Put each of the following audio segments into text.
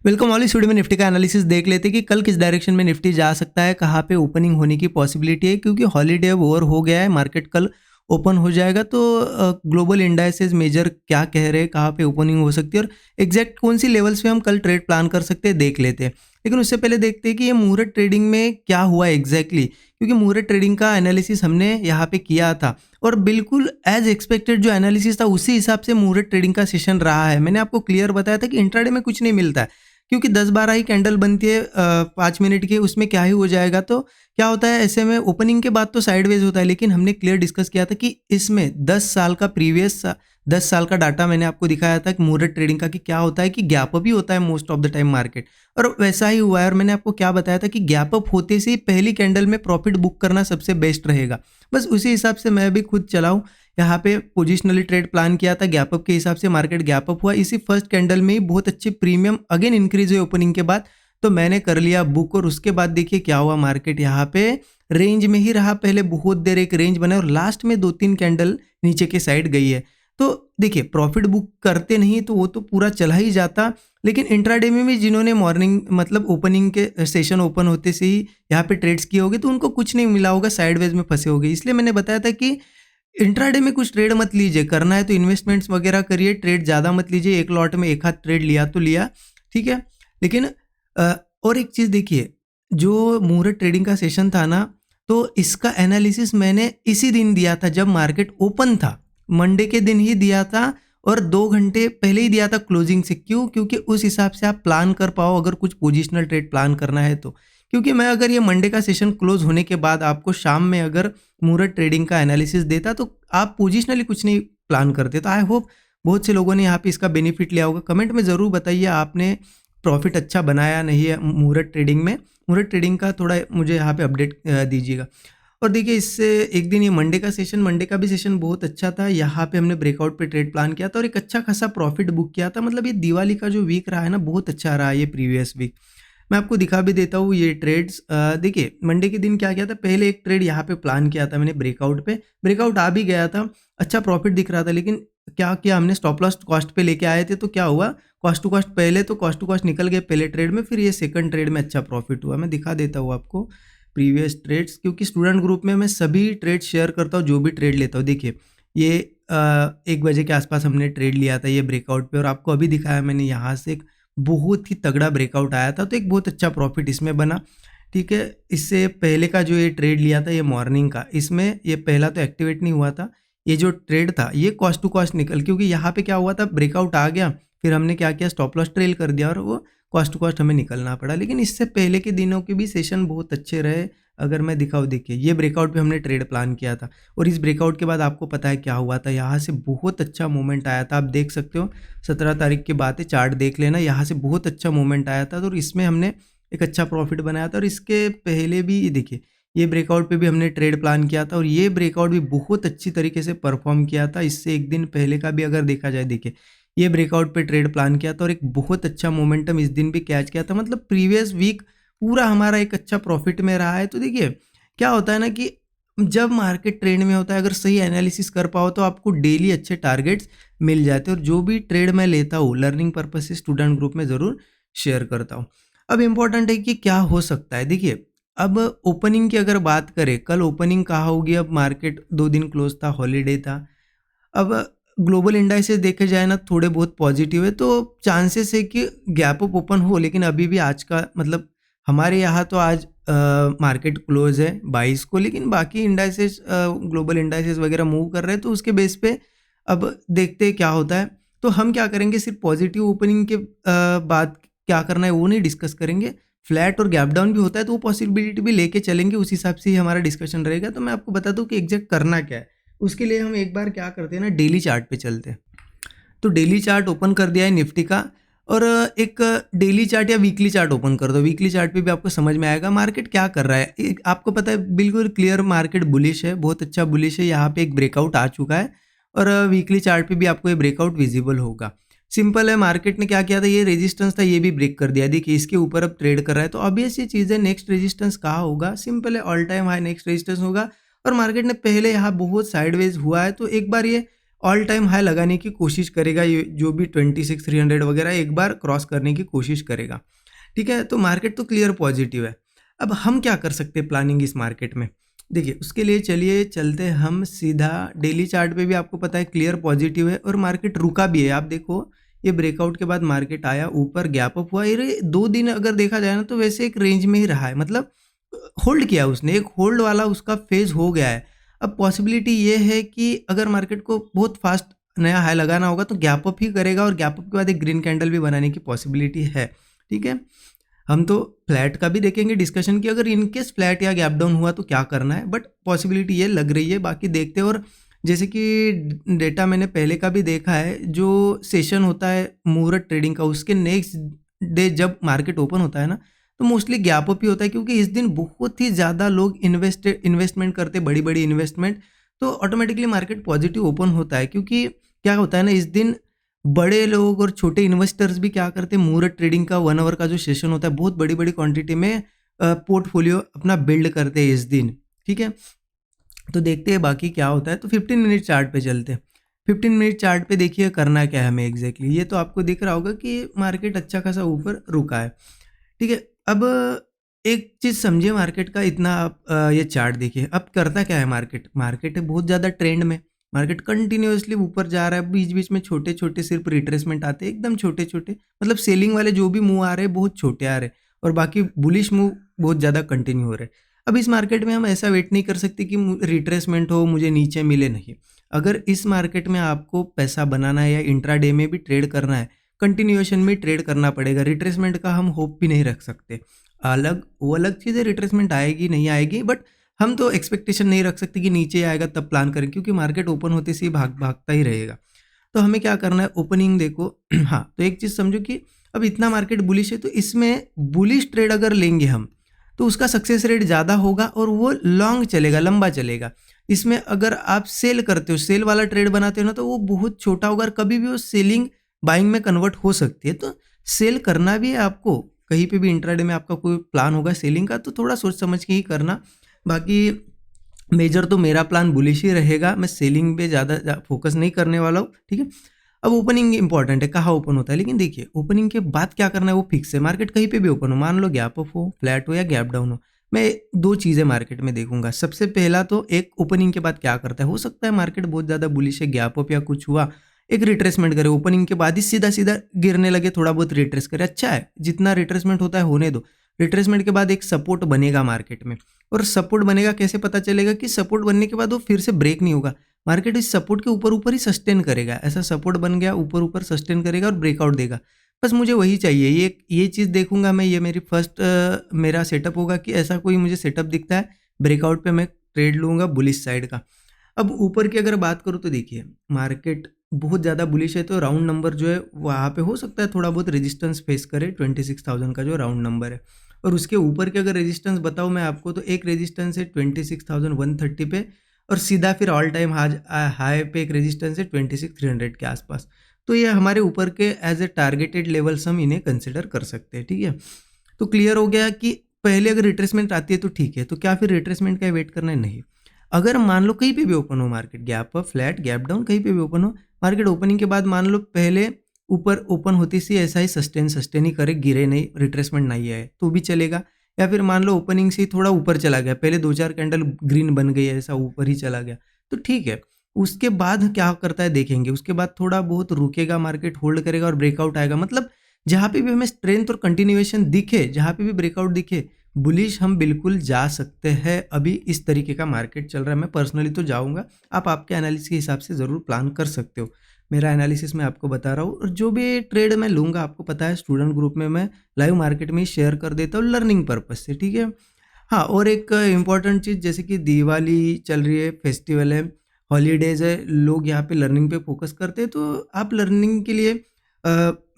Welcome all. इस video में Nifty का एनालिसिस देख लेते हैं कि कल किस डायरेक्शन में निफ्टी जा सकता है, कहाँ पे ओपनिंग होने की पॉसिबिलिटी है। क्योंकि हॉलीडे अब ओवर हो गया है, मार्केट कल ओपन हो जाएगा। तो ग्लोबल इंडाइसेस मेजर क्या कह रहे हैं, कहाँ पे ओपनिंग हो सकती है और एग्जैक्ट कौन सी लेवल्स पे हम कल ट्रेड प्लान कर सकते हैं देख लेते हैं। लेकिन उससे पहले देखते हैं कि ये मुहूर्त ट्रेडिंग में क्या हुआ एग्जैक्टली, क्योंकि मुहूर्त ट्रेडिंग का एनालिसिस हमने यहाँ पे किया था और बिल्कुल एज एक्सपेक्टेड जो एनालिसिस था उसी हिसाब से मुहूर्त ट्रेडिंग का सेशन रहा है। मैंने आपको क्लियर बताया था कि इंट्राडे में कुछ नहीं मिलता है, क्योंकि 10-12 ही कैंडल बनती है 5 मिनट की, उसमें क्या ही हो जाएगा। तो क्या होता है ऐसे में, ओपनिंग के बाद तो साइडवेज होता है, लेकिन हमने क्लियर डिस्कस किया था कि इसमें 10 साल का 10 साल का डाटा मैंने आपको दिखाया था कि मुहूर्त ट्रेडिंग का कि क्या होता है कि गैप अप ही होता है most of the time market, और वैसा ही हुआ है। और मैंने आपको क्या बताया था कि गैप अप होते से ही पहली कैंडल में प्रॉफिट बुक करना सबसे बेस्ट रहेगा। बस उसी हिसाब से मैं भी खुद चलाऊँ, यहाँ पे पोजिशनली ट्रेड प्लान किया था, गैप अप के हिसाब से मार्केट गैप अप हुआ। इसी फर्स्ट कैंडल में ही बहुत अच्छे प्रीमियम अगेन इंक्रीज हुए ओपनिंग के बाद, तो मैंने कर लिया बुक। और उसके बाद देखिए क्या हुआ, मार्केट यहाँ पे रेंज में ही रहा, पहले बहुत देर एक रेंज बना और लास्ट में 2-3 कैंडल नीचे के साइड गई है। तो देखिए प्रॉफिट बुक करते नहीं तो वो तो पूरा चला ही जाता, लेकिन इंट्राडे में भी जिन्होंने मॉर्निंग मतलब ओपनिंग के सेशन ओपन होते से ही यहाँ पे ट्रेड्स किए होंगे तो उनको कुछ नहीं मिला होगा, साइडवेज में फंसे होंगे। इसलिए मैंने बताया था कि इंट्राडे में कुछ ट्रेड मत लीजिए, करना है तो इन्वेस्टमेंट्स वगैरह करिए, ट्रेड ज़्यादा मत लीजिए। एक लॉट में एक हाथ ट्रेड लिया तो लिया, ठीक है। लेकिन और एक चीज़ देखिए, जो मुहूर्त ट्रेडिंग का सेशन था ना, तो इसका एनालिसिस मैंने इसी दिन दिया था जब मार्केट ओपन था, मंडे के दिन ही दिया था और 2 घंटे पहले ही दिया था क्लोजिंग से। क्यों? क्योंकि उस हिसाब से आप प्लान कर पाओ अगर कुछ पोजिशनल ट्रेड प्लान करना है तो। क्योंकि मैं अगर ये मंडे का सेशन क्लोज होने के बाद आपको शाम में अगर मुहूर्त ट्रेडिंग का एनालिसिस देता तो आप पोजिशनली कुछ नहीं प्लान करते। तो आई होप बहुत से लोगों ने यहाँ पे इसका बेनिफिट लिया होगा। कमेंट में ज़रूर बताइए आपने प्रॉफिट अच्छा बनाया नहीं है मुहूर्त ट्रेडिंग में। मुहूर्त ट्रेडिंग का थोड़ा मुझे यहाँ पे अपडेट दीजिएगा। और देखिए इससे एक दिन ये मंडे का भी सेशन बहुत अच्छा था। यहाँ पे हमने ब्रेकआउट पे ट्रेड प्लान किया था और एक अच्छा खासा प्रॉफिट बुक किया था। मतलब ये दिवाली का जो वीक रहा है ना, बहुत अच्छा रहा ये प्रीवियस वीक। मैं आपको दिखा भी देता हूँ ये ट्रेड्स। देखिए मंडे के दिन क्या किया था, पहले एक ट्रेड यहाँ पे प्लान किया था मैंने ब्रेकआउट पे, ब्रेकआउट आ भी गया था, अच्छा प्रॉफिट दिख रहा था। लेकिन क्या किया हमने, स्टॉप लॉस कॉस्ट पे लेके आए थे, तो क्या हुआ, कॉस्ट टू कॉस्ट पहले तो कॉस्ट टू कॉस्ट निकल गए पहले ट्रेड में, फिर ये सेकंड ट्रेड में अच्छा प्रॉफिट हुआ। मैं दिखा देता हूँ आपको प्रीवियस ट्रेड्स, क्योंकि स्टूडेंट ग्रुप में मैं सभी ट्रेड शेयर करता हूँ जो भी ट्रेड लेता हूँ। देखिए ये 1 बजे के आसपास हमने ट्रेड लिया था ये ब्रेकआउट पे, और आपको अभी दिखाया मैंने यहाँ से एक बहुत ही तगड़ा ब्रेकआउट आया था, तो एक बहुत अच्छा प्रॉफिट इसमें बना, ठीक है। इससे पहले का जो ये ट्रेड लिया था ये मॉर्निंग का, इसमें ये पहला तो एक्टिवेट नहीं हुआ था। ये जो ट्रेड था ये कॉस्ट टू कॉस्ट निकल, क्योंकि यहाँ पे क्या हुआ था, ब्रेकआउट आ गया, फिर हमने क्या किया, स्टॉप लॉस ट्रेल कर दिया और वो कॉस्ट टू कॉस्ट हमें निकलना पड़ा। लेकिन इससे पहले के दिनों के भी सेशन बहुत अच्छे रहे। अगर मैं दिखाऊँ, देखिए ये ब्रेकआउट पे हमने ट्रेड प्लान किया था और इस ब्रेकआउट के बाद आपको पता है क्या हुआ था, यहाँ से बहुत अच्छा मूवमेंट आया था। आप देख सकते हो 17 तारीख की बात है, चार्ट देख लेना, यहाँ से बहुत अच्छा मूवमेंट आया था और इसमें हमने एक अच्छा प्रॉफिट बनाया था। और इसके पहले भी देखिए ये ब्रेकआउट पे भी हमने ट्रेड प्लान किया था और ये ब्रेकआउट भी बहुत अच्छी तरीके से परफॉर्म किया था। इससे एक दिन पहले का भी अगर देखा जाए, देखिए ये ब्रेकआउट पे ट्रेड प्लान किया था और एक बहुत अच्छा मोमेंटम इस दिन भी कैच किया था। मतलब प्रीवियस वीक पूरा हमारा एक अच्छा प्रॉफिट में रहा है। तो देखिए क्या होता है ना कि जब मार्केट ट्रेंड में होता है, अगर सही एनालिसिस कर पाओ तो आपको डेली अच्छे टारगेट्स मिल जाते हैं। और जो भी ट्रेड मैं लेता हूँ लर्निंग पर्पज से स्टूडेंट ग्रुप में ज़रूर शेयर करता हूँ। अब इम्पॉर्टेंट है कि क्या हो सकता है, देखिए अब ओपनिंग की अगर बात करें, कल ओपनिंग कहाँ होगी, अब मार्केट 2 दिन क्लोज था, हॉलीडे था। अब ग्लोबल इंडाइसेस देखे जाए ना थोड़े बहुत पॉजिटिव है, तो चांसेस है कि गैप अप ओपन हो। लेकिन अभी भी आज का मतलब हमारे यहाँ तो आज मार्केट क्लोज है 22 को, लेकिन बाकी इंडाइसेस ग्लोबल इंडाइसेस वगैरह मूव कर रहे हैं, तो उसके बेस पे अब देखते हैं क्या होता है। तो हम क्या करेंगे, सिर्फ पॉजिटिव ओपनिंग के बाद क्या करना है वो नहीं डिस्कस करेंगे, फ्लैट और गैप डाउन भी होता है तो वो पॉसिबिलिटी भी लेके चलेंगे, उस हिसाब से ही हमारा डिस्कशन रहेगा। तो मैं आपको बता दूं कि एग्जैक्ट करना क्या है। उसके लिए हम एक बार क्या करते हैं ना, डेली चार्ट पे चलते हैं। तो डेली चार्ट ओपन कर दिया है निफ्टी का, और एक डेली चार्ट या वीकली चार्ट ओपन कर दो। वीकली चार्ट पे भी आपको समझ में आएगा मार्केट क्या कर रहा है। आपको पता है बिल्कुल क्लियर मार्केट बुलिश है, बहुत अच्छा बुलिश है। यहाँ पे एक ब्रेकआउट आ चुका है और वीकली चार्ट पे भी आपको ये ब्रेकआउट विजिबल होगा। सिंपल है, मार्केट ने क्या किया था, ये रेजिस्टेंस था ये भी ब्रेक कर दिया। देखिए इसके ऊपर अब ट्रेड कर रहा है, तो ऑब्वियस ये चीज़ है, नेक्स्ट रेजिस्टेंस कहाँ होगा, सिंपल है, all time high next resistance होगा। और मार्केट ने पहले यहाँ बहुत साइडवेज हुआ है, तो एक बार ये ऑल टाइम हाई लगाने की कोशिश करेगा, ये जो भी 26,300 वगैरह एक बार क्रॉस करने की कोशिश करेगा। ठीक है, तो मार्केट तो क्लियर पॉजिटिव है। अब हम क्या कर सकते हैं प्लानिंग इस मार्केट में? देखिए, उसके लिए चलिए चलते हम सीधा डेली चार्ट पे भी आपको पता है क्लियर पॉजिटिव है और मार्केट रुका भी है। आप देखो, ये ब्रेकआउट के बाद मार्केट आया ऊपर, गैप अप हुआ, ये 2 दिन अगर देखा जाए ना तो वैसे एक रेंज में ही रहा है, मतलब होल्ड किया उसने, एक होल्ड वाला उसका फेज हो गया है। अब पॉसिबिलिटी ये है कि अगर मार्केट को बहुत फास्ट नया हाई लगाना होगा तो गैप अप ही करेगा और गैप अप के बाद एक ग्रीन कैंडल भी बनाने की पॉसिबिलिटी है। ठीक है, हम तो फ्लैट का भी देखेंगे डिस्कशन की, अगर इनकेस फ्लैट या गैप डाउन हुआ तो क्या करना है, बट पॉसिबिलिटी ये लग रही है, बाकी देखते हैं। और जैसे कि डेटा मैंने पहले का भी देखा है, जो सेशन होता है मुहूर्त ट्रेडिंग का, उसके नेक्स्ट डे जब मार्केट ओपन होता है ना, तो मोस्टली गैप अप ही होता है, क्योंकि इस दिन बहुत ही ज़्यादा लोग इन्वेस्टमेंट करते, बड़ी बड़ी इन्वेस्टमेंट, तो ऑटोमेटिकली मार्केट पॉजिटिव ओपन होता है। क्योंकि क्या होता है ना, इस दिन बड़े लोग और छोटे इन्वेस्टर्स भी क्या करते हैं, मुहूर्त ट्रेडिंग का 1 आवर का जो सेशन होता है, बहुत बड़ी बड़ी क्वांटिटी में पोर्टफोलियो अपना बिल्ड करते हैं इस दिन। ठीक है, तो देखते हैं बाकी क्या होता है। तो 15 मिनट चार्ट पे चलते हैं। 15 मिनट चार्ट पे देखिए करना क्या है हमें एग्जैक्टली, ये तो आपको दिख रहा होगा कि मार्केट अच्छा खासा ऊपर रुका है। ठीक है, अब एक चीज़ समझिए मार्केट का, इतना आप ये चार्ट देखिए, अब करता क्या है मार्केट, मार्केट है बहुत ज़्यादा ट्रेंड में, मार्केट कंटिन्यूअसली ऊपर जा रहा है, बीच बीच में छोटे छोटे सिर्फ रिट्रेसमेंट आते हैं, एकदम छोटे छोटे, मतलब सेलिंग वाले जो भी मूव आ रहे हैं बहुत छोटे आ रहे हैं और बाकी बुलिश मूव बहुत ज़्यादा कंटिन्यू हो रहे हैं। अब इस मार्केट में हम ऐसा वेट नहीं कर सकते कि रिट्रेसमेंट हो, मुझे नीचे मिले, नहीं। अगर इस मार्केट में आपको पैसा बनाना है या इंट्राडे में भी ट्रेड करना है, कंटिन्यूएशन में ट्रेड करना पड़ेगा, रिट्रेसमेंट का हम होप भी नहीं रख सकते। वो अलग चीज़ है, रिट्रेसमेंट आएगी नहीं आएगी, बट हम तो एक्सपेक्टेशन नहीं रख सकते कि नीचे आएगा तब प्लान करें, क्योंकि मार्केट ओपन होते से ही भागता ही रहेगा। तो हमें क्या करना है, ओपनिंग देखो। हाँ, तो एक चीज़ समझो कि अब इतना मार्केट बुलिश है, तो इसमें बुलिश ट्रेड अगर लेंगे हम तो उसका सक्सेस रेट ज़्यादा होगा और वो लॉन्ग चलेगा, लंबा चलेगा। इसमें अगर आप सेल करते हो, सेल वाला ट्रेड बनाते हो ना, तो वो बहुत छोटा होगा और कभी भी वो सेलिंग बाइंग में कन्वर्ट हो सकती है। तो सेल करना भी है आपको, कहीं पे भी इंट्राडे में आपका कोई प्लान होगा सेलिंग का, तो थोड़ा सोच समझ के ही करना। बाकी मेजर तो मेरा प्लान बुलिश ही रहेगा, मैं सेलिंग पे ज़्यादा फोकस नहीं करने वाला हूँ। ठीक है, अब ओपनिंग इंपॉर्टेंट है, कहाँ ओपन होता है, लेकिन देखिए ओपनिंग के बाद क्या करना है वो फिक्स है। मार्केट कहीं पे भी ओपन हो, मान लो गैप अप हो, फ्लैट हो या गैप डाउन हो, मैं 2 चीज़ें मार्केट में देखूंगा। सबसे पहला तो एक ओपनिंग के बाद क्या करता है, हो सकता है मार्केट बहुत ज़्यादा बुलिश है, गैप अप या कुछ हुआ, एक रिट्रेसमेंट करे, ओपनिंग के बाद ही सीधा सीधा गिरने लगे, थोड़ा बहुत रिट्रेस करे, अच्छा है, जितना रिट्रेसमेंट होता है होने दो। रिट्रेसमेंट के बाद एक सपोर्ट बनेगा मार्केट में, और सपोर्ट बनेगा कैसे पता चलेगा कि सपोर्ट बनने के बाद वो फिर से ब्रेक नहीं होगा, मार्केट इस सपोर्ट के ऊपर ऊपर ही सस्टेन करेगा। ऐसा सपोर्ट बन गया, ऊपर ऊपर सस्टेन करेगा और ब्रेकआउट देगा, बस मुझे वही चाहिए, ये चीज़ देखूंगा मैं, ये मेरी फर्स्ट मेरा सेटअप होगा कि ऐसा कोई मुझे सेटअप दिखता है ब्रेकआउट पे मैं ट्रेड लूँगा बुलिश साइड का। अब ऊपर की अगर बात करूँ तो देखिए मार्केट बहुत ज़्यादा बुलिश है, तो राउंड नंबर जो है वहाँ पे हो सकता है थोड़ा बहुत रेजिस्टेंस फेस करे, 26,000 का जो राउंड नंबर है। और उसके ऊपर के अगर रेजिस्टेंस बताऊँ मैं आपको, तो एक रेजिस्टेंस है 26,130 पे, और सीधा फिर ऑल टाइम हाई पे एक रेजिस्टेंस है 26,300 के आसपास। तो ये हमारे ऊपर के एज ए टारगेटेड लेवल्स हम इन्हें कंसिडर कर सकते हैं। ठीक है, तो क्लियर हो गया कि पहले अगर रिट्रेसमेंट आती है तो ठीक है, तो क्या फिर रिट्रेसमेंट का वेट करना है, नहीं। अगर मान लो कहीं पे भी ओपन हो market, gap up, flat, gap down, कहीं पे भी ओपन हो मार्केट, ओपनिंग के बाद मान लो पहले ऊपर ओपन होती सी ऐसा ही सस्टेन ही करे, गिरे नहीं, रिट्रेसमेंट नहीं आए तो भी चलेगा। या फिर मान लो ओपनिंग से ही थोड़ा ऊपर चला गया, पहले 2-4 कैंडल ग्रीन बन गई, ऐसा ऊपर ही चला गया, तो ठीक है। उसके बाद क्या करता है देखेंगे, उसके बाद थोड़ा बहुत रुकेगा मार्केट, होल्ड करेगा और ब्रेकआउट आएगा। मतलब जहाँ पे भी हमें स्ट्रेंथ और कंटिन्यूएशन दिखे, जहाँ पे भी ब्रेकआउट दिखे, बुलिश हम बिल्कुल जा सकते हैं। अभी इस तरीके का मार्केट चल रहा है, मैं पर्सनली तो जाऊँगा, आप आपके एनालिसिस के हिसाब से ज़रूर प्लान कर सकते हो। मेरा एनालिसिस मैं आपको बता रहा हूँ, और जो भी ट्रेड मैं लूँगा आपको पता है, स्टूडेंट ग्रुप में मैं लाइव मार्केट में ही शेयर कर देता हूँ लर्निंग पर्पज़ से। ठीक है, हाँ, और एक इम्पॉर्टेंट चीज़, जैसे कि दिवाली चल रही है, फेस्टिवल है, हॉलीडेज़ है, लोग यहाँ पे लर्निंग पे फोकस करते हैं, तो आप लर्निंग के लिए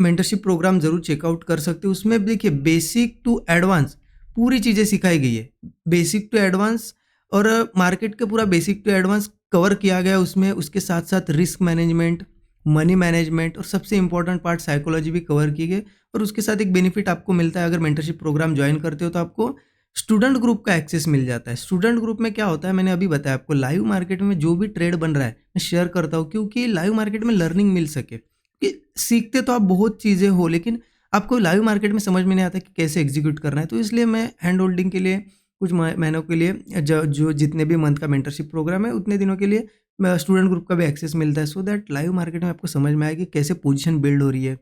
मेंटरशिप प्रोग्राम ज़रूर चेकआउट कर सकते हो। उसमें देखिए बेसिक टू एडवांस पूरी चीज़ें सिखाई गई है, बेसिक टू एडवांस, और मार्केट का पूरा बेसिक टू एडवांस कवर किया गया उसमें। उसके साथ साथ रिस्क मैनेजमेंट, मनी मैनेजमेंट, और सबसे इंपॉर्टेंट पार्ट साइकोलॉजी भी कवर की गई। और उसके साथ एक बेनिफिट आपको मिलता है, अगर मेंटरशिप प्रोग्राम ज्वाइन करते हो तो आपको स्टूडेंट ग्रुप का एक्सेस मिल जाता है। स्टूडेंट ग्रुप में क्या होता है, मैंने अभी बताया आपको, लाइव मार्केट में जो भी ट्रेड बन रहा है मैं शेयर करता हूँ, क्योंकि लाइव मार्केट में लर्निंग मिल सके। कि सीखते तो आप बहुत चीज़ें हो, लेकिन आपको लाइव मार्केट में समझ में नहीं आता कि कैसे एग्जीक्यूट करना है। तो इसलिए मैं हैंड होल्डिंग के लिए कुछ महीनों के लिए जो जितने भी मंथ का मेंटरशिप प्रोग्राम है उतने दिनों के लिए स्टूडेंट ग्रुप का भी एक्सेस मिलता है, सो दैट लाइव मार्केट में आपको समझ में आए कि कैसे पोजीशन बिल्ड हो रही है,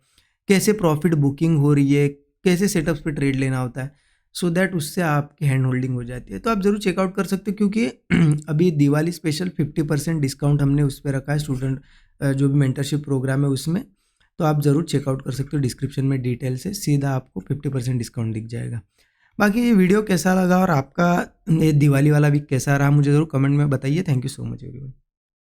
कैसे प्रॉफिट बुकिंग हो रही है, कैसे सेटअप्स पे ट्रेड लेना होता है, सो दैट उससे आपकी हैंड होल्डिंग हो जाती है। तो आप ज़रूर चेकआउट कर सकते हो, क्योंकि अभी दिवाली स्पेशल 50% डिस्काउंट हमने उस पर रखा है स्टूडेंट जो भी मेंटरशिप प्रोग्राम है उसमें। तो आप ज़रूर चेकआउट कर सकते हो, डिस्क्रिप्शन में डिटेल से सीधा आपको 50% डिस्काउंट दिख जाएगा। बाकी ये वीडियो कैसा लगा और आपका ये दिवाली वाला वीक कैसा रहा, मुझे ज़रूर कमेंट में बताइए। Thank you so much everyone.